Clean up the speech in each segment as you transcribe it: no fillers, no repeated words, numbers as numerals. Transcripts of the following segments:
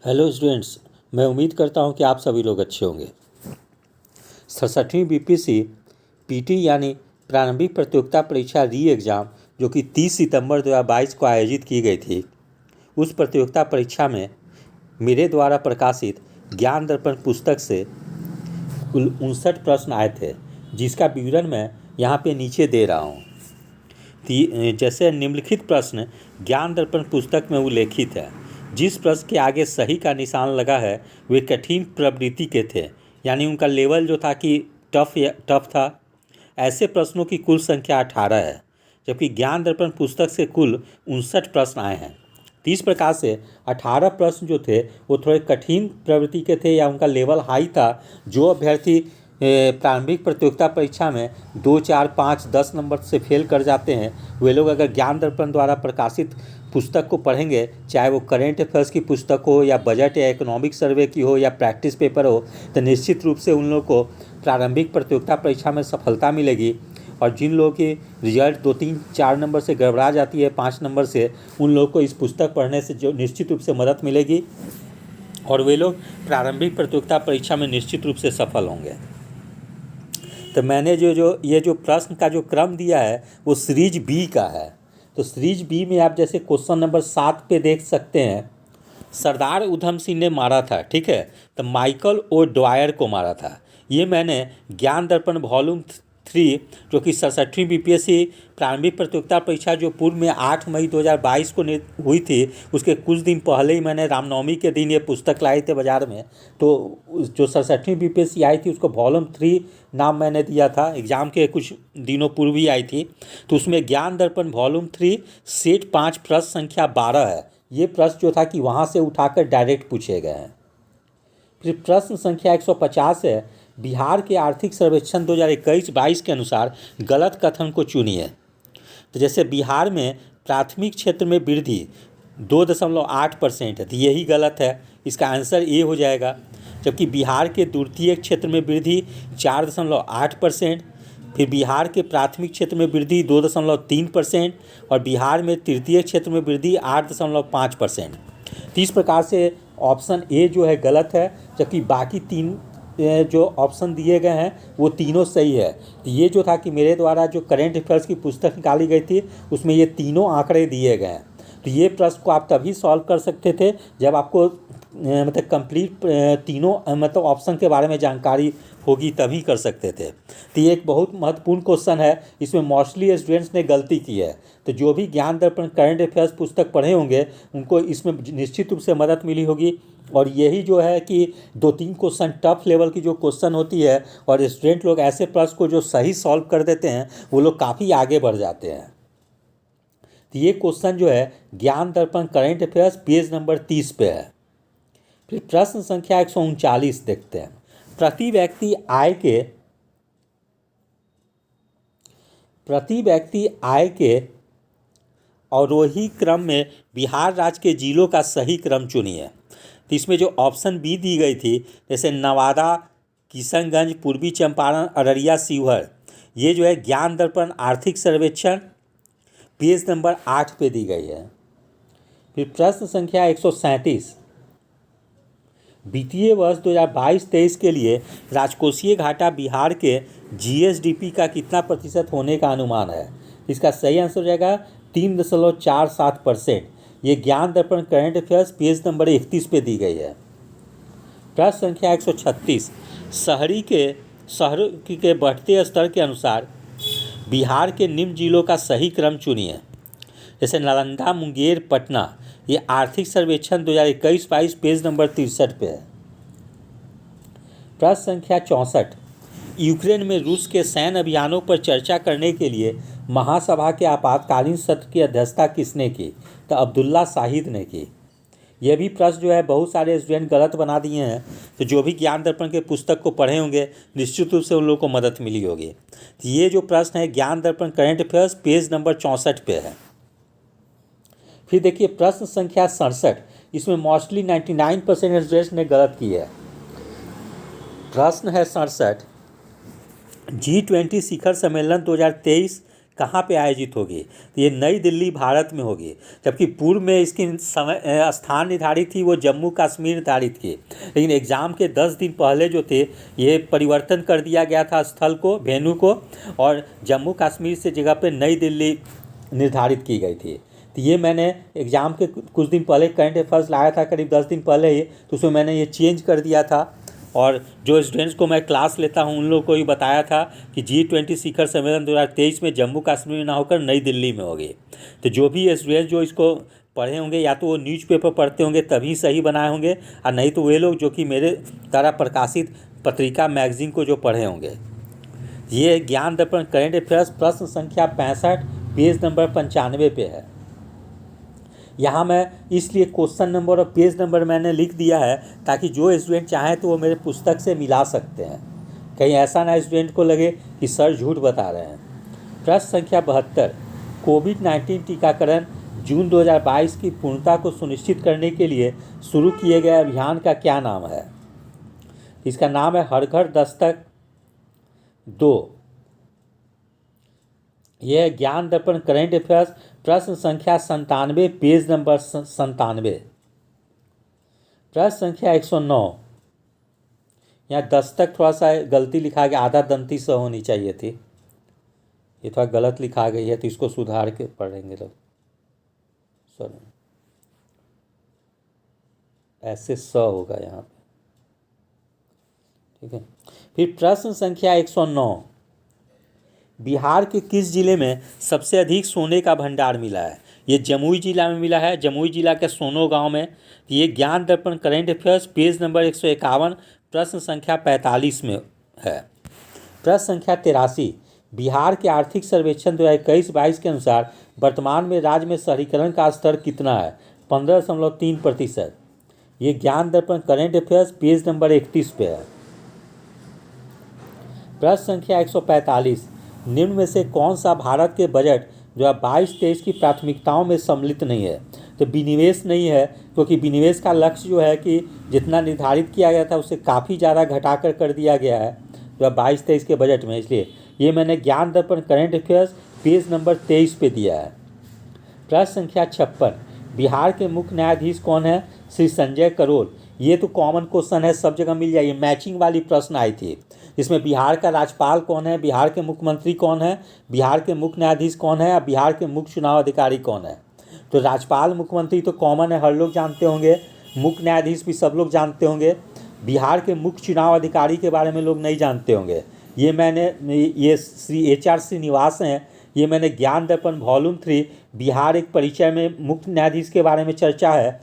Hello students, मैं उम्मीद करता हूं कि आप सभी लोग अच्छे होंगे। 67वीं बीपीसी पीटी यानी प्रारंभिक प्रतियोगिता परीक्षा री एग्ज़ाम जो कि 30 सितंबर 2022 को आयोजित की गई थी, उस प्रतियोगिता परीक्षा में मेरे द्वारा प्रकाशित ज्ञान दर्पण पुस्तक से कुल 59 प्रश्न आए थे, जिसका विवरण मैं यहाँ पे नीचे दे रहा हूँ। जैसे निम्नलिखित प्रश्न ज्ञान दर्पण पुस्तक में उल्लेखित है। जिस प्रश्न के आगे सही का निशान लगा है वे कठिन प्रवृत्ति के थे, यानी उनका लेवल जो था कि टफ था। ऐसे प्रश्नों की कुल संख्या 18 है, जबकि ज्ञान दर्पण पुस्तक से कुल 59 प्रश्न आए हैं। तो इस प्रकार से 18 प्रश्न जो थे वो थोड़े कठिन प्रवृत्ति के थे या उनका लेवल हाई था। जो अभ्यर्थी प्रारंभिक प्रतियोगिता परीक्षा में 2, 4, 5, 10 नंबर से फेल कर जाते हैं, वे लोग अगर ज्ञान दर्पण द्वारा प्रकाशित पुस्तक को पढ़ेंगे, चाहे वो करेंट अफेयर्स की पुस्तक हो या बजट या इकोनॉमिक सर्वे की हो या प्रैक्टिस पेपर हो, तो निश्चित रूप से उन लोगों को प्रारंभिक प्रतियोगिता परीक्षा में सफलता मिलेगी। और जिन लोगों की रिजल्ट 2, 3, 4 नंबर से गड़बड़ा जाती है 5 नंबर से, उन लोगों को इस पुस्तक पढ़ने से जो निश्चित रूप से मदद मिलेगी और वे लोग प्रारंभिक प्रतियोगिता परीक्षा में निश्चित रूप से सफल होंगे। तो मैंने ये जो प्रश्न का जो क्रम दिया है वो सीरीज बी का है। तो सीरीज बी में आप जैसे क्वेश्चन नंबर 7 पे देख सकते हैं, सरदार उधम सिंह ने मारा था, ठीक है, तो माइकल ओ ड्वायर को मारा था। ये मैंने ज्ञान दर्पण वॉल्यूम 3 जो कि 67वीं बीपीएससी प्रारंभिक प्रतियोगिता परीक्षा जो पूर्व में 8 मई 2022 को हुई थी, उसके कुछ दिन पहले ही मैंने रामनवमी के दिन ये पुस्तक लाए थे बाज़ार में। तो जो 67वीं बीपीएससी आई थी उसको वॉल्यूम 3 नाम मैंने दिया था, एग्ज़ाम के कुछ दिनों पूर्व ही आई थी। तो उसमें ज्ञान दर्पण वॉल्यूम 3 सेट 5 प्रश्न संख्या 12 है। ये प्रश्न जो था कि वहाँ से उठाकर डायरेक्ट पूछे गए हैं। फिर प्रश्न संख्या 150 है, बिहार के आर्थिक सर्वेक्षण 2021-22 के अनुसार गलत कथन को चुनिए। तो जैसे बिहार में प्राथमिक क्षेत्र में वृद्धि 2.8% है, तो यही गलत है, इसका आंसर ए हो जाएगा। जबकि बिहार के द्वितीयक क्षेत्र में वृद्धि 4.8%, फिर बिहार के प्राथमिक क्षेत्र में वृद्धि 2.3% और बिहार में तृतीय क्षेत्र में वृद्धि 8.5%। तो इस प्रकार से ऑप्शन ए जो है गलत है, जबकि बाकी 3 जो ऑप्शन दिए गए हैं वो तीनों सही है। तो ये जो था कि मेरे द्वारा जो करेंट अफेयर्स की पुस्तक निकाली गई थी उसमें ये तीनों आंकड़े दिए गए हैं। तो ये प्रश्न को आप तभी सॉल्व कर सकते थे जब आपको मतलब कंप्लीट तीनों मतलब ऑप्शन के बारे में जानकारी होगी, तभी कर सकते थे। तो ये एक बहुत महत्वपूर्ण क्वेश्चन है, इसमें मोस्टली स्टूडेंट्स ने गलती की है। तो जो भी ज्ञान दर्पण करंट अफेयर्स पुस्तक पढ़े होंगे उनको इसमें निश्चित रूप से मदद मिली होगी। और यही जो है कि 2-3 क्वेश्चन टफ लेवल की जो क्वेश्चन होती है और स्टूडेंट लोग ऐसे प्रश्न को जो सही सॉल्व कर देते हैं वो लोग काफ़ी आगे बढ़ जाते हैं। तो ये क्वेश्चन जो है ज्ञान दर्पण करंट अफेयर्स पेज नंबर 30 पे है। फिर प्रश्न संख्या 139 देखते हैं, प्रति व्यक्ति आय के अवरोही क्रम में बिहार राज्य के जिलों का सही क्रम चुनिए। तो इसमें जो ऑप्शन बी दी गई थी, जैसे नवादा, किशनगंज, पूर्वी चंपारण, अररिया, शिवहर, ये जो है ज्ञान दर्पण आर्थिक सर्वेक्षण पेज नंबर 8 पे दी गई है। फिर प्रश्न संख्या 137, वित्तीय वर्ष 2022-23 के लिए राजकोषीय घाटा बिहार के जीएसडीपी का कितना प्रतिशत होने का अनुमान है। इसका सही आंसर हो जाएगा 3.47%। ये ज्ञान दर्पण करंट अफेयर्स पेज नंबर 31 पे दी गई है। प्रश्न संख्या 136, शहरों के बढ़ते स्तर के अनुसार बिहार के निम्न जिलों का सही क्रम चुनिए। जैसे नालंदा, मुंगेर, पटना, ये आर्थिक सर्वेक्षण 2021-22 पेज नंबर 63 पे है। प्रश्न संख्या 64, यूक्रेन में रूस के सैन्य अभियानों पर चर्चा करने के लिए महासभा के आपातकालीन सत्र की अध्यक्षता किसने की। तो अब्दुल्ला शाहिद ने की। यह भी प्रश्न जो है बहुत सारे स्टूडेंट गलत बना दिए हैं। तो जो भी ज्ञान दर्पण के पुस्तक को पढ़े होंगे निश्चित रूप से उन लोगों को मदद मिली होगी। तो ये जो प्रश्न है ज्ञान दर्पण करंट अफेयर्स पेज नंबर 64 पे है। फिर देखिए प्रश्न संख्या 67, इसमें मोस्टली 99% स्टूडेंट्स ने गलत की है। प्रश्न है 67, G20 शिखर सम्मेलन 2023 कहाँ पे आयोजित होगी, तो ये नई दिल्ली भारत में होगी। जबकि पूर्व में इसकी समय स्थान निर्धारित थी वो जम्मू कश्मीर निर्धारित की, लेकिन एग्ज़ाम के 10 दिन पहले जो थे ये परिवर्तन कर दिया गया था स्थल को, वेन्यू को, और जम्मू कश्मीर से जगह पे नई दिल्ली निर्धारित की गई थी। तो ये मैंने एग्ज़ाम के कुछ दिन पहले करंट अफेयर्स लाया था, करीब 10 दिन पहले ही, तो उसमें मैंने ये चेंज कर दिया था। और जो स्टूडेंट्स को मैं क्लास लेता हूँ उन लोगों को भी बताया था कि G20 शिखर सम्मेलन 2023 में जम्मू कश्मीर में ना होकर नई दिल्ली में होगी। तो जो भी स्टूडेंट जो इसको पढ़े होंगे या तो वो न्यूज़पेपर पढ़ते होंगे तभी सही बनाए होंगे, और नहीं तो वे लोग जो कि मेरे द्वारा प्रकाशित पत्रिका मैगजीन को जो पढ़े होंगे। ये ज्ञान दर्पण करंट अफेयर्स प्रश्न संख्या 65 पेज नंबर 95 पे है। यहाँ मैं इसलिए क्वेश्चन नंबर और पेज नंबर मैंने लिख दिया है ताकि जो स्टूडेंट चाहें तो वो मेरे पुस्तक से मिला सकते हैं, कहीं ऐसा ना स्टूडेंट को लगे कि सर झूठ बता रहे हैं। प्रश्न संख्या 72, कोविड-19 टीकाकरण जून 2022 की पूर्णता को सुनिश्चित करने के लिए शुरू किए गए अभियान का क्या नाम है? इसका नाम है हर घर दस्तक 2। यह है ज्ञान दर्पण करंट अफेयर्स प्रश्न संख्या 97 पेज नंबर 97। प्रश्न संख्या 109, यहाँ दस्तक थोड़ा सा गलती लिखा गया, आधा दंती स होनी चाहिए थी, ये थोड़ा गलत लिखा गई है, तो इसको सुधार के पढ़ेंगे लोग। सॉरी, ऐसे स होगा यहाँ पे, ठीक है। फिर प्रश्न संख्या 109, बिहार के किस जिले में सबसे अधिक सोने का भंडार मिला है? ये जमुई जिला में मिला है, जमुई जिला के सोनो गांव में। ये ज्ञान दर्पण करंट अफेयर्स पेज नंबर 151 प्रश्न संख्या 45 में है। प्रश्न संख्या 83, बिहार के आर्थिक सर्वेक्षण 2021-22 के अनुसार वर्तमान में राज्य में शहरीकरण का स्तर कितना है? 15.3%। ये ज्ञान दर्पण करंट अफेयर्स पेज नंबर 31 पे है। प्रश्न संख्या 145, निम्न में से कौन सा भारत के बजट 2022-23 की प्राथमिकताओं में सम्मिलित नहीं है? तो विनिवेश नहीं है, क्योंकि विनिवेश का लक्ष्य जो है कि जितना निर्धारित किया गया था उससे काफ़ी ज़्यादा घटाकर कर दिया गया है 2022-23 के बजट में, इसलिए ये मैंने ज्ञान दर्पण करंट अफेयर्स पेज नंबर 23 पे दिया है। प्रश्न संख्या 56, बिहार के मुख्य न्यायाधीश कौन है? श्री संजय करोल। ये तो कॉमन क्वेश्चन है, सब जगह मिल जाएगी, मैचिंग वाली प्रश्न आई थी। इसमें बिहार का राज्यपाल कौन है, बिहार के मुख्यमंत्री कौन है, बिहार के मुख्य न्यायाधीश कौन है, और बिहार के मुख्य चुनाव अधिकारी कौन है? तो राज्यपाल मुख्यमंत्री तो कॉमन है, हर लोग जानते होंगे, मुख्य न्यायाधीश भी सब लोग जानते होंगे। बिहार के मुख्य चुनाव अधिकारी के बारे में लोग नहीं जानते होंगे, ये श्री HR श्रीनिवास हैं। ये मैंने ज्ञान दर्पण वॉल्यूम 3 बिहार एक परिचय में मुख्य न्यायाधीश के बारे में चर्चा है,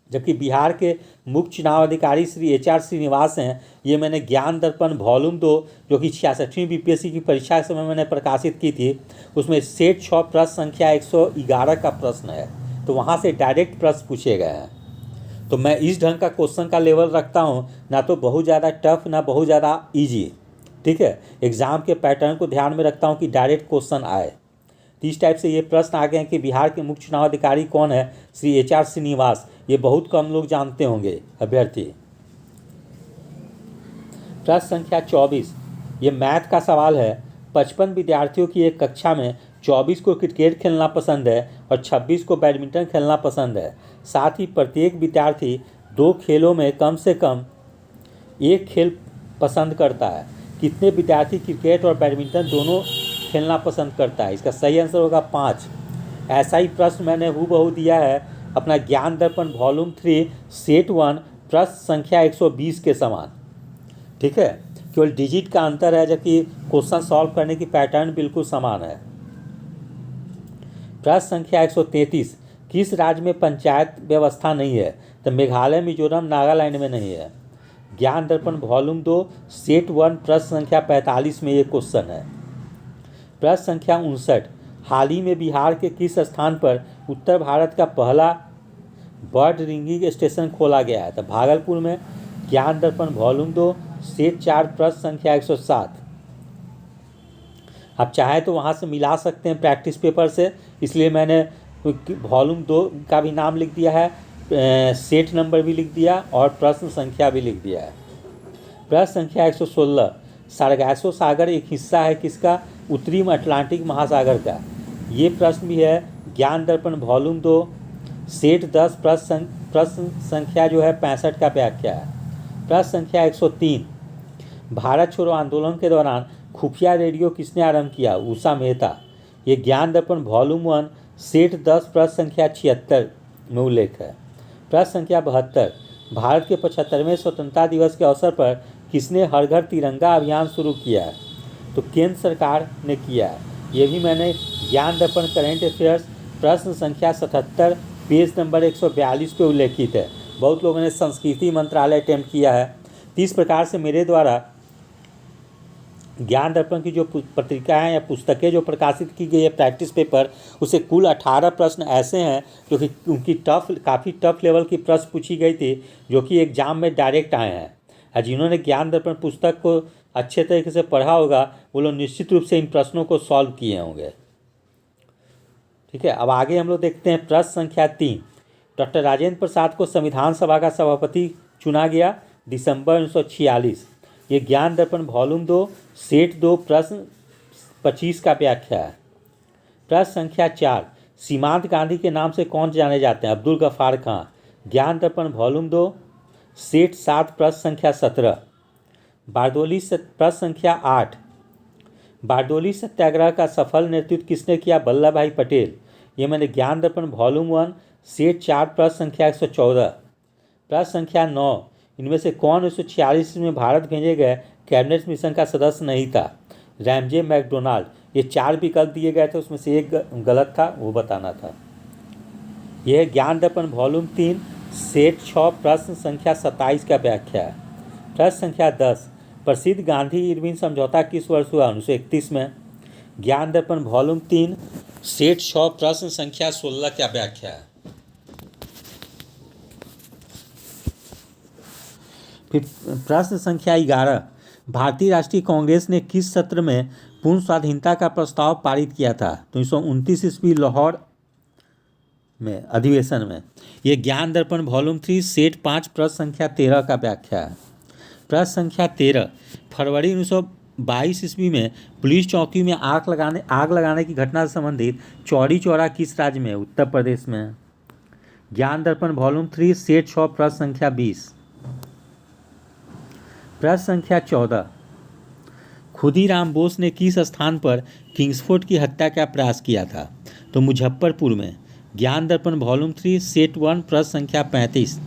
जबकि बिहार के मुख्य चुनाव अधिकारी श्री HR श्रीनिवास हैं। ये मैंने ज्ञान दर्पण वॉल्यूम 2 जो कि 66वीं BPSC की परीक्षा के समय मैंने प्रकाशित की थी, उसमें सेट 6 प्रश्न संख्या 111 का प्रश्न है, तो वहाँ से डायरेक्ट प्रश्न पूछे गए हैं। तो मैं इस ढंग का क्वेश्चन का लेवल रखता हूँ, ना तो बहुत ज़्यादा टफ ना बहुत ज़्यादा ईजी, ठीक है। एग्ज़ाम के पैटर्न को ध्यान में रखता हूँ कि डायरेक्ट क्वेश्चन आए। तो इस टाइप से ये प्रश्न आ गए हैं कि बिहार के मुख्य चुनाव अधिकारी कौन है? श्री HR श्रीनिवास। ये बहुत कम लोग जानते होंगे अभ्यर्थी। प्रश्न संख्या 24, ये मैथ का सवाल है। 55 विद्यार्थियों की एक कक्षा में 24 को क्रिकेट खेलना पसंद है और 26 को बैडमिंटन खेलना पसंद है। साथ ही प्रत्येक विद्यार्थी 2 खेलों में कम से कम एक खेल पसंद करता है। कितने विद्यार्थी क्रिकेट और बैडमिंटन दोनों खेलना पसंद करता है? इसका सही आंसर होगा 5। ऐसा ही प्रश्न मैंने हूबहू दिया है अपना ज्ञान दर्पण वॉल्यूम 3 सेट 1 प्रश्न संख्या 120 के समान, ठीक है। केवल डिजिट का अंतर है, जबकि क्वेश्चन सॉल्व करने की पैटर्न बिल्कुल समान है। प्रश्न संख्या 133, किस राज्य में पंचायत व्यवस्था नहीं है? तो मेघालय, मिजोरम, नागालैंड में नहीं है। ज्ञान दर्पण वॉल्यूम 2 सेट 1 प्रश्न संख्या 45 में ये क्वेश्चन है। प्रश्न संख्या 59, हाल ही में बिहार के किस स्थान पर उत्तर भारत का पहला बर्ड रिंगिंग स्टेशन खोला गया है? तो भागलपुर में। ज्ञान दर्पण वॉल्यूम 2 सेट 4 प्रश्न संख्या 107। आप चाहे तो वहाँ से मिला सकते हैं प्रैक्टिस पेपर से, इसलिए मैंने वॉल्यूम 2 का भी नाम लिख दिया है, सेट नंबर भी लिख दिया और प्रश्न संख्या भी लिख दिया है। प्रश्न संख्या 116, सरगासो सागर एक हिस्सा है किसका? उत्तरी अटलांटिक महासागर का। ये प्रश्न भी है। ज्ञान दर्पण वॉल्यूम 2 सेट 10 प्रश्न संख्या जो है 65 का व्याख्या है। प्रश्न संख्या 103, भारत छोड़ो आंदोलन के दौरान खुफिया रेडियो किसने आरंभ किया? उषा मेहता। ये ज्ञान दर्पण वॉल्यूम 1 सेट 10 प्रश्न संख्या 76 में उल्लेख है। प्रश्न संख्या 72, भारत के 75वें स्वतंत्रता दिवस के अवसर पर किसने हर घर तिरंगा अभियान शुरू किया है? तो केंद्र सरकार ने किया है। ये भी मैंने ज्ञान दर्पण करेंट अफेयर्स प्रश्न संख्या 77 पेज नंबर 142 पे उल्लेखित है। बहुत लोगों ने संस्कृति मंत्रालय अटेम्प्ट किया है। तो इस प्रकार से मेरे द्वारा ज्ञान दर्पण की जो पत्रिकाएं या पुस्तकें जो प्रकाशित की गई है प्रैक्टिस पेपर, उसे कुल 18 प्रश्न ऐसे हैं जो कि उनकी काफ़ी टफ लेवल की प्रश्न पूछी गई थी, जो कि एग्जाम में डायरेक्ट आए हैं। और जिन्होंने ज्ञान दर्पण पुस्तक को अच्छे तरीके से पढ़ा होगा वो लोग निश्चित रूप से इन प्रश्नों को सॉल्व किए होंगे। ठीक है, अब आगे हम लोग देखते हैं प्रश्न संख्या 3। डॉक्टर राजेंद्र प्रसाद को संविधान सभा का सभापति चुना गया दिसंबर 1946। ये ज्ञान दर्पण वॉल्यूम 2 सेट 2 प्रश्न 25 का व्याख्या है। प्रश्न संख्या 4, सीमांत गांधी के नाम से कौन जाने जाते हैं? अब्दुल गफ्फार खां। ज्ञान दर्पण वॉल्यूम 2 सेट 7 प्रश्न संख्या 17। बारदोली प्रश्न संख्या 8, बारदोली सत्याग्रह का सफल नेतृत्व किसने किया? वल्लभ भाई पटेल। ये मैंने ज्ञान दर्पण वॉल्यूम 1 सेट 4 प्रश्न संख्या 114। प्रश्न संख्या 9, इनमें से कौन 1946 में भारत भेजे गए कैबिनेट मिशन का सदस्य नहीं था? Ramsay MacDonald. ये 4 विकल्प दिए गए थे, उसमें से एक गलत था, वो बताना था। यह ज्ञान दर्पण वॉल्यूम 3 सेट 6 प्रश्न संख्या 27 का व्याख्या है। प्रश्न संख्या 10, प्रसिद्ध गांधी इरविन समझौता किस वर्ष हुआ? 1931 में। ज्ञान दर्पण वॉल्यूम 3 सेट 6 प्रश्न संख्या 16 का व्याख्या है। फिर प्रश्न संख्या 11, भारतीय राष्ट्रीय कांग्रेस ने किस सत्र में पूर्ण स्वाधीनता का प्रस्ताव पारित किया था? तो 1929 ईस्वी लाहौर में अधिवेशन में। ये ज्ञान दर्पण वॉल्यूम 3 सेट 5 प्रश्न संख्या 13 का व्याख्या है। प्रश्न संख्या 13, फरवरी 1922 ईस्वी में पुलिस चौकी में आग लगाने की घटना से संबंधित चौरी चौरा किस राज्य में? उत्तर प्रदेश में। ज्ञान दर्पण वॉल्यूम 3 सेट 6 प्रश्न संख्या 20। प्रश्न संख्या 14, खुदीराम बोस ने किस स्थान पर किंग्सफोर्ड की हत्या का प्रयास किया था? तो मुजफ्फरपुर में। ज्ञान दर्पण वॉल्यूम 3 सेट 1 प्रश्न संख्या 35।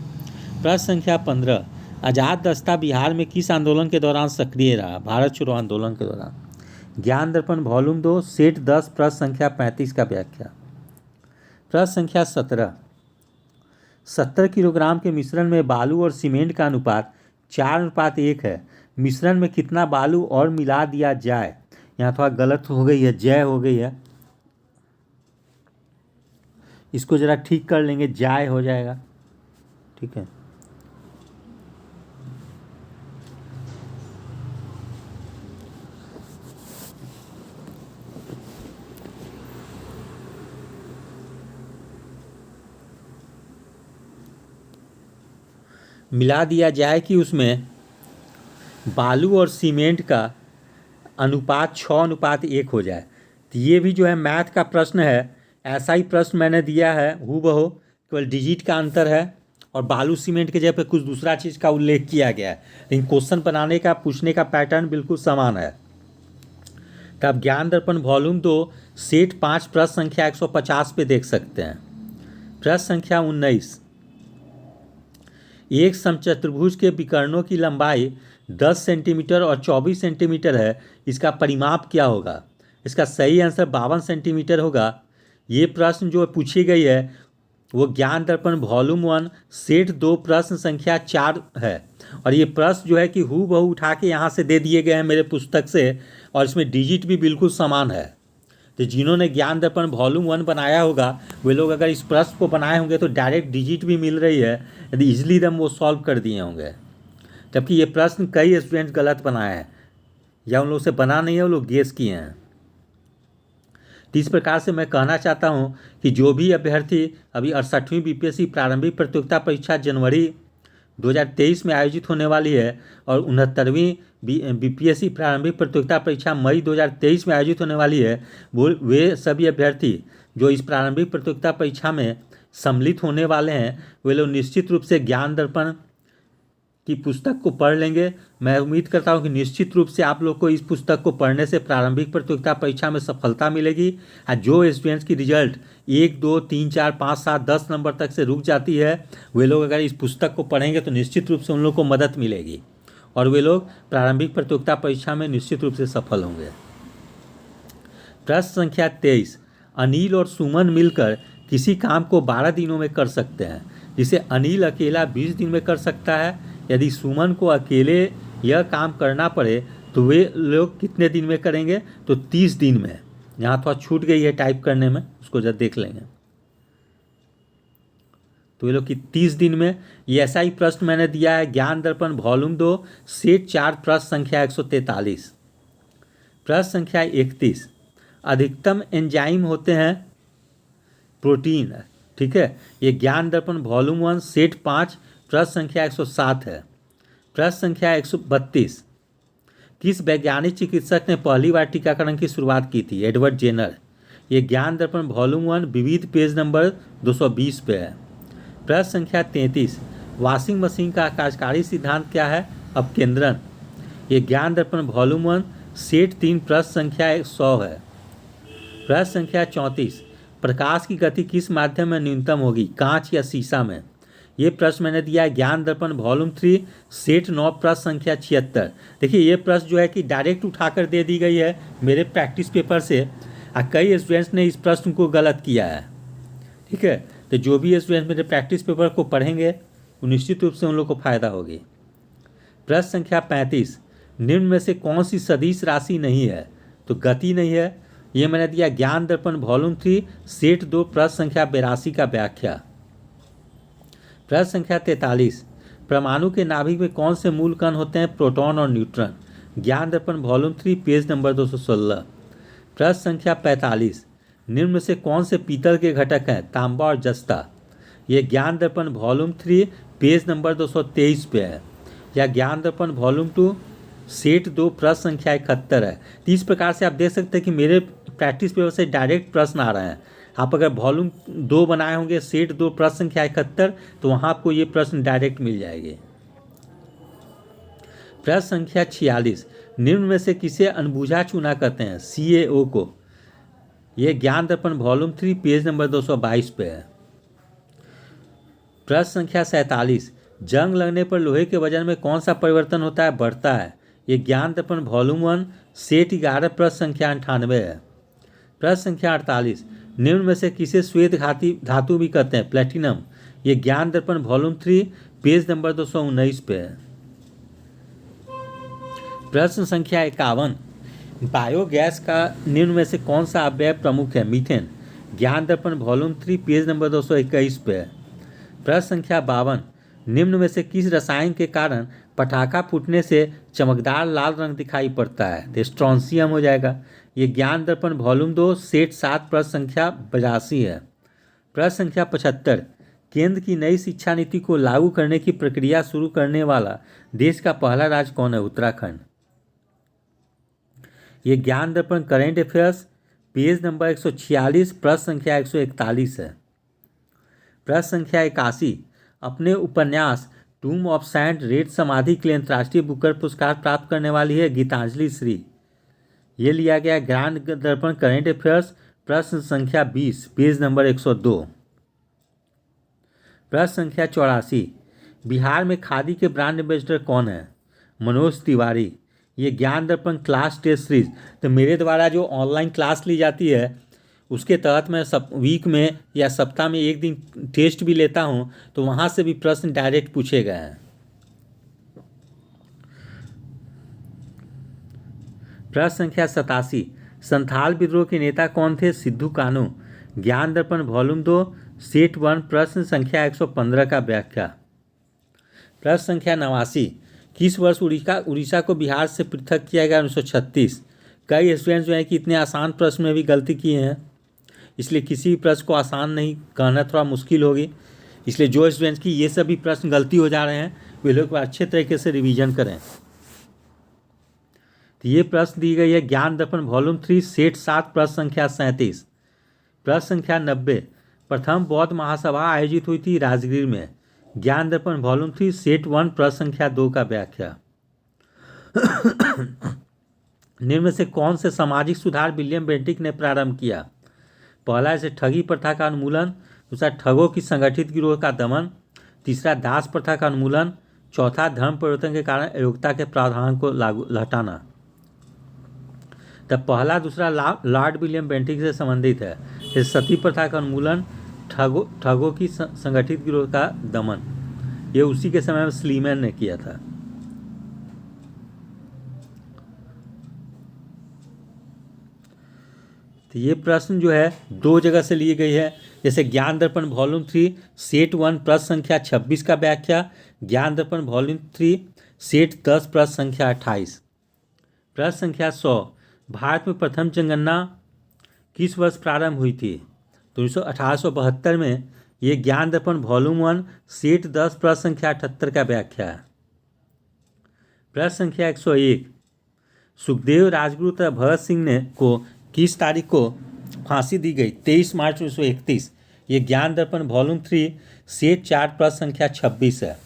प्रश्न संख्या 15, आज़ाद दस्ता बिहार में किस आंदोलन के दौरान सक्रिय रहा? भारत छोड़ो आंदोलन के दौरान। ज्ञान दर्पण वॉल्यूम 2 सेट 10 प्रश्न संख्या 35 का व्याख्या। प्रश्न संख्या 17, 70 किलोग्राम के मिश्रण में बालू और सीमेंट का अनुपात 4:1 है। मिश्रण में कितना बालू और मिला दिया जाए? यहाँ थोड़ा गलत हो गई है, जय हो गई है, इसको ज़रा ठीक कर लेंगे, जाय हो जाएगा। ठीक है, मिला दिया जाए कि उसमें बालू और सीमेंट का अनुपात 6:1 हो जाए। तो ये भी जो है मैथ का प्रश्न है, ऐसा ही प्रश्न मैंने दिया है हूबहू, केवल डिजिट का अंतर है और बालू सीमेंट के जगह पे कुछ दूसरा चीज़ का उल्लेख किया गया है, लेकिन क्वेश्चन बनाने का पूछने का पैटर्न बिल्कुल समान है। तब ज्ञान दर्पण वॉल्यूम 2 सेट 5 प्रश्न संख्या 150 पे देख सकते हैं। प्रश्न संख्या 19, एक समचतुर्भुज के विकर्णों की लंबाई 10 सेंटीमीटर और 24 सेंटीमीटर है, इसका परिमाप क्या होगा? इसका सही आंसर 52 सेंटीमीटर होगा। ये प्रश्न जो पूछी गई है वो ज्ञान दर्पण वॉल्यूम 1 सेट 2 प्रश्न संख्या 4 है, और ये प्रश्न जो है कि हूबहू उठा के यहाँ से दे दिए गए हैं मेरे पुस्तक से, और इसमें डिजिट भी बिल्कुल समान है। तो जिन्होंने ज्ञान दर्पण वॉल्यूम 1 बनाया होगा वे लोग अगर इस प्रश्न को बनाए होंगे तो डायरेक्ट डिजिट भी मिल रही है, यदि इजली दम वो सॉल्व कर दिए होंगे। जबकि ये प्रश्न कई स्टूडेंट गलत बनाए हैं, या उन लोग से बना नहीं है, वो लोग गेस किए हैं। तो इस प्रकार से मैं कहना चाहता हूँ कि जो भी अभ्यर्थी अभी 68वीं बीपीएससी प्रारंभिक प्रतियोगिता परीक्षा जनवरी 2023 में आयोजित होने वाली है और 69वीं बीपीएससी प्रारंभिक प्रतियोगिता परीक्षा मई 2023 में आयोजित होने वाली है। वे सभी अभ्यर्थी जो इस प्रारंभिक प्रतियोगिता परीक्षा में सम्मिलित होने वाले हैं वे लोग निश्चित रूप से ज्ञान दर्पण की पुस्तक को पढ़ लेंगे। मैं उम्मीद करता हूं कि निश्चित रूप से आप लोग को इस पुस्तक को पढ़ने से प्रारंभिक प्रतियोगिता परीक्षा में सफलता मिलेगी। और जो स्टूडेंट्स की रिजल्ट 1, 2, 3, 4, 5, 7, 10 नंबर तक से रुक जाती है वे लोग अगर इस पुस्तक को पढ़ेंगे तो निश्चित रूप से उन लोग को मदद मिलेगी और वे लोग प्रारंभिक प्रतियोगिता परीक्षा में निश्चित रूप से सफल होंगे। प्रश्न संख्या 23, अनिल और सुमन मिलकर किसी काम को 12 दिनों में कर सकते हैं, जिसे अनिल अकेला 20 दिन में कर सकता है। यदि सुमन को अकेले यह काम करना पड़े तो वे लोग कितने दिन में करेंगे? तो 30 दिन में। यहाँ थोड़ा छूट गई है टाइप करने में, उसको जब देख लेंगे तो वे लोग कि 30 दिन में। ये ऐसा ही प्रश्न मैंने दिया है ज्ञान दर्पण वॉल्यूम 2 सेट 4 प्रश्न संख्या 143। प्रश्न संख्या 31, अधिकतम एंजाइम होते हैं प्रोटीन। ठीक है, ये ज्ञान दर्पण वॉल्यूम 1 सेट 5 प्रश्न संख्या 107 है। प्रश्न संख्या 132, किस वैज्ञानिक चिकित्सक ने पहली बार टीकाकरण की शुरुआत की थी? Edward Jenner. ये ज्ञान दर्पण वॉल्यूम 1 विविध पेज नंबर 220 पे है। प्रश्न संख्या 33, वॉशिंग मशीन का कार्यकारी सिद्धांत क्या है? अपकेंद्रण। ये ज्ञान दर्पण वॉल्यूम 1 सेट 3 प्रश्न संख्या 100 है। प्रश्न संख्या 34, प्रकाश की गति किस माध्यम में न्यूनतम होगी? कांच या शीशा में? ये प्रश्न मैंने दिया है ज्ञान दर्पण वॉल्यूम 3 सेट 9 प्रश्न संख्या 76। देखिए ये प्रश्न जो है कि डायरेक्ट उठाकर दे दी गई है मेरे प्रैक्टिस पेपर से और कई स्टूडेंट्स ने इस प्रश्न को गलत किया है। ठीक है, तो जो भी स्टूडेंट्स मेरे प्रैक्टिस पेपर को पढ़ेंगे वो निश्चित रूप से उन लोग को फायदा होगी। प्रश्न संख्या 35, निम्न में से कौन सी सदिश राशि नहीं है? तो गति नहीं है। ये मैंने दिया ज्ञान दर्पण वॉल्यूम 3 सेट 2 प्रश्न संख्या 82 का व्याख्या। प्रश्न संख्या 43, परमाणु के नाभिक में कौन से मूल कण होते हैं? प्रोटॉन और न्यूट्रॉन। ज्ञान दर्पण वॉल्यूम 3 पेज नंबर 216। प्रश्न संख्या 45, निम्न में से कौन से पीतल के घटक हैं? तांबा और जस्ता। ये ज्ञान दर्पण वॉल्यूम 3 पेज नंबर 223 पे है। या ज्ञान दर्पण वॉल्यूम 2 सेट 2 प्रश्न संख्या 71 है। तो इस प्रकार से आप देख सकते हैं कि मेरे प्रैक्टिस पेपर से डायरेक्ट प्रश्न आ रहे हैं। आप अगर वॉल्यूम 2 बनाए होंगे सेट 2 प्रश्न संख्या 71 तो वहाँ आपको ये प्रश्न डायरेक्ट मिल जाएंगे। प्रश्न संख्या 46, निम्न में से किसे अनबुझा चूना कहते हैं? CaO को। ये ज्ञान दर्पण वॉल्यूम 3 पेज नंबर 222 पे है। प्रश्न संख्या 47, जंग लगने पर लोहे के वजन में कौन सा परिवर्तन होता है? बढ़ता है। ये ज्ञान दर्पण वॉल्यूम 1 सेट 11 प्रश्न संख्या 98 है। प्रश्न संख्या 48, निम्न में से किसे श्वेत धातु भी कहते हैं? प्लेटिनम। ये ज्ञान दर्पण वॉल्यूम 3 पेज नंबर 219 पे है। प्रश्न संख्या 51, बायोगैस का निम्न में से कौन सा अवयव प्रमुख है? मीथेन। ज्ञान दर्पण वॉल्यूम 3 पेज नंबर 221 पे है। प्रश्न संख्या 52, निम्न में से किस रसायन के कारण पटाखा फूटने से चमकदार लाल रंग दिखाई पड़ता है? तो स्ट्रोंसियम हो जाएगा। ये ज्ञान दर्पण वॉल्यूम 2 सेट 7 प्रश्न संख्या 82 है। प्रश्न संख्या 75, केंद्र की नई शिक्षा नीति को लागू करने की प्रक्रिया शुरू करने वाला देश का पहला राज्य कौन है? उत्तराखंड। ये ज्ञान दर्पण करेंट अफेयर्स पेज नंबर 146 प्रश्न संख्या 141 है। प्रश्न संख्या 81, अपने उपन्यास टूम ऑफ सैंड रेड समाधि के लिए अंतर्राष्ट्रीय बुकर पुरस्कार प्राप्त करने वाली है गीतांजलि श्री। ये लिया गया ज्ञान दर्पण करेंट अफेयर्स प्रश्न संख्या 20 पेज नंबर 102। प्रश्न संख्या 84, बिहार में खादी के ब्रांड एम्बेसडर कौन है? मनोज तिवारी। ये ज्ञान दर्पण क्लास टेस्ट सीरीज, तो मेरे द्वारा जो ऑनलाइन क्लास ली जाती है उसके तहत मैं वीक में या सप्ताह में एक दिन टेस्ट भी लेता हूँ, तो वहाँ से भी प्रश्न डायरेक्ट पूछे गए हैं। प्रश्न संख्या 87, संथाल विद्रोह के नेता कौन थे? सिद्धू कानू। ज्ञान दर्पण वॉल्यूम 2 सेट 1 प्रश्न संख्या 115 का व्याख्या। प्रश्न संख्या 89, किस वर्ष उड़ीसा को बिहार से पृथक किया गया? 1936। कई स्टूडेंट्स जो हैं कि इतने आसान प्रश्न में भी गलती किए हैं, इसलिए किसी भी प्रश्न को आसान नहीं कहना थोड़ा मुश्किल होगी। इसलिए जो स्टूडेंट्स की ये सभी प्रश्न गलती हो जा रहे हैं वे लोग अच्छे तरीके से रिवीजन करें। तो ये प्रश्न दी गई है ज्ञान दर्पण वॉल्यूम 3 सेट 7 प्रश्न संख्या 37। प्रश्न संख्या 90, प्रथम बौद्ध महासभा आयोजित हुई थी राजगीर में। ज्ञान दर्पण वॉल्यूम 3 सेट 1 प्रश्न संख्या 2 का व्याख्या। निम्न में से कौन से सामाजिक सुधार विलियम बेंटिक ने प्रारंभ किया? पहला है ठगी प्रथा का उन्मूलन, दूसरा ठगों की संगठित गिरोह का दमन, तीसरा दास प्रथा का उन्मूलन, चौथा धर्म परिवर्तन के कारण अयोग्यता के प्रावधान को हटाना। तब पहला दूसरा लॉर्ड विलियम बेंटिक से संबंधित है। सती प्रथा का उन्मूलन, ठगों की संगठित गिरोह का दमन, ये उसी के समय में स्लीमैन ने किया था। तो ये प्रश्न जो है दो जगह से लिए गई है, जैसे ज्ञान दर्पण वॉल्यूम 3 सेट 1 प्रश्न संख्या 26 का व्याख्या, ज्ञान दर्पण वॉल्यूम 3 सेट 10 प्रश्न संख्या 28। प्रश्न संख्या 100, भारत में प्रथम जनगणना किस वर्ष प्रारंभ हुई थी? तो 1872 में। ये ज्ञान दर्पण वॉल्यूम 1 सेट 10 प्रश्न संख्या 78 का व्याख्या है। प्रश्न संख्या 101, सुखदेव राजगुरु तथा भगत सिंह ने को किस तारीख को फांसी दी गई? 23 मार्च 1931। ये ज्ञान दर्पण वॉल्यूम 3 सेट 4 प्रश्न संख्या 26 है।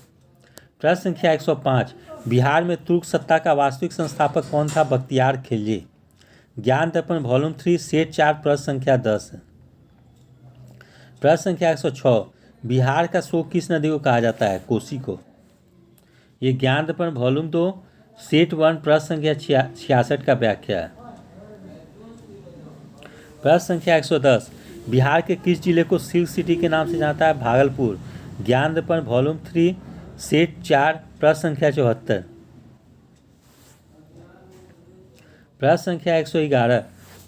प्रश्न संख्या 105, बिहार में तुर्क सत्ता का वास्तविक संस्थापक कौन था? बख्तियार खिलजी। ज्ञान दर्पण वॉल्यूम 3 सेट 4 प्रश्न संख्या 10 है। प्रश्न संख्या 106, बिहार का शोक किस नदी को कहा जाता है? कोसी को। ये ज्ञान दर्पण वॉल्यूम 2 सेट 1 प्रश्न संख्या 66 का व्याख्या है। प्रश्न संख्या 110, बिहार के किस जिले को सिल्क सिटी के नाम से जानता है? भागलपुर। ज्ञान दर्पण वॉल्यूम 3 सेट 4 प्रश्न संख्या 74। प्रश्न संख्या 111,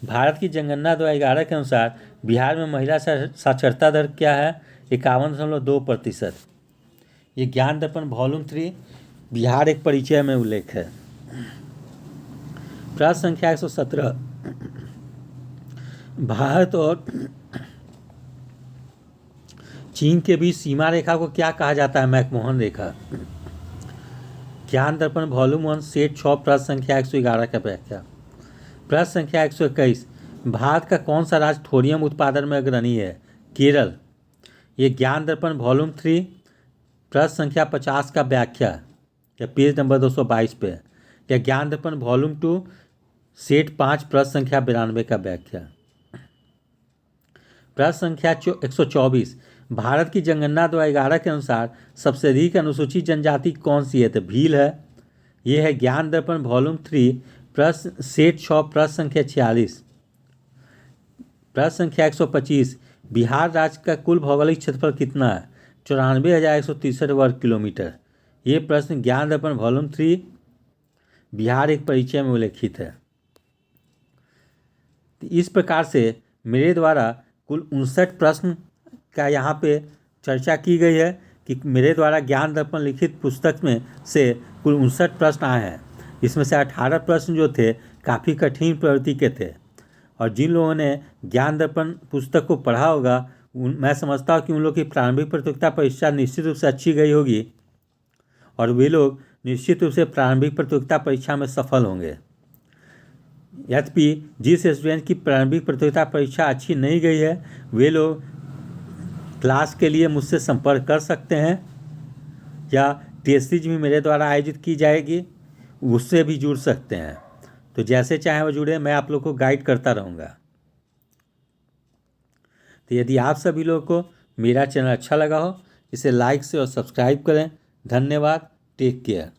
भारत की जनगणना 2011 के अनुसार बिहार में महिला साक्षरता दर क्या है? 51.2%। ये ज्ञान दर्पण वॉल्यूम 3 बिहार एक परिचय में उल्लेख है। प्रश्न संख्या 117, भारत और चीन के बीच सीमा रेखा को क्या कहा जाता है? मैकमोहन रेखा। ज्ञान दर्पण वॉल्यूम 1 सेट 6 प्रश्न संख्या 111 का व्याख्या। प्रश्न संख्या 121, भारत का कौन सा राज्य थोरियम उत्पादन में अग्रणी है? केरल। ये ज्ञान दर्पण वॉल्यूम 3 प्रश्न संख्या 50 का व्याख्या या पेज नंबर 222 पे। या ज्ञान दर्पण वॉल्यूम 2 सेट 5 प्रश्न संख्या 92 का व्याख्या। प्रश्न संख्या 124, भारत की जनगणना 2011 के अनुसार सबसे अधिक अनुसूचित जनजाति कौन सी है? तो भील है। ये है ज्ञान दर्पण वॉल्यूम 3 प्रश्न सेट 6 प्रश्न संख्या 46। प्रश्न संख्या 125, बिहार राज्य का कुल भौगोलिक क्षेत्रफल कितना है? 94,163 वर्ग किलोमीटर। ये प्रश्न ज्ञान दर्पण वॉल्यूम 3 बिहार एक परिचय में उल्लेखित है। इस प्रकार से मेरे द्वारा कुल 59 प्रश्न का यहाँ पे चर्चा की गई है कि मेरे द्वारा ज्ञान दर्पण लिखित पुस्तक में से कुल 59 प्रश्न आए हैं। इसमें से 18 प्रश्न जो थे काफ़ी कठिन प्रवृत्ति के थे, और जिन लोगों ने ज्ञान दर्पण पुस्तक को पढ़ा होगा मैं समझता हूँ कि उन लोग की प्रारंभिक प्रतियोगिता परीक्षा निश्चित रूप से अच्छी गई होगी और वे लोग निश्चित रूप से प्रारंभिक प्रतियोगिता परीक्षा में सफल होंगे। यद्यपि जिस स्टूडेंट की प्रारंभिक प्रतियोगिता परीक्षा अच्छी नहीं गई है वे लोग क्लास के लिए मुझसे संपर्क कर सकते हैं, या टेस्ट सीरीज भी मेरे द्वारा आयोजित की जाएगी, उससे भी जुड़ सकते हैं। तो जैसे चाहे वो जुड़े, मैं आप लोग को गाइड करता रहूँगा। तो यदि आप सभी लोगों को मेरा चैनल अच्छा लगा हो, इसे लाइक से और सब्सक्राइब करें। धन्यवाद। Take care.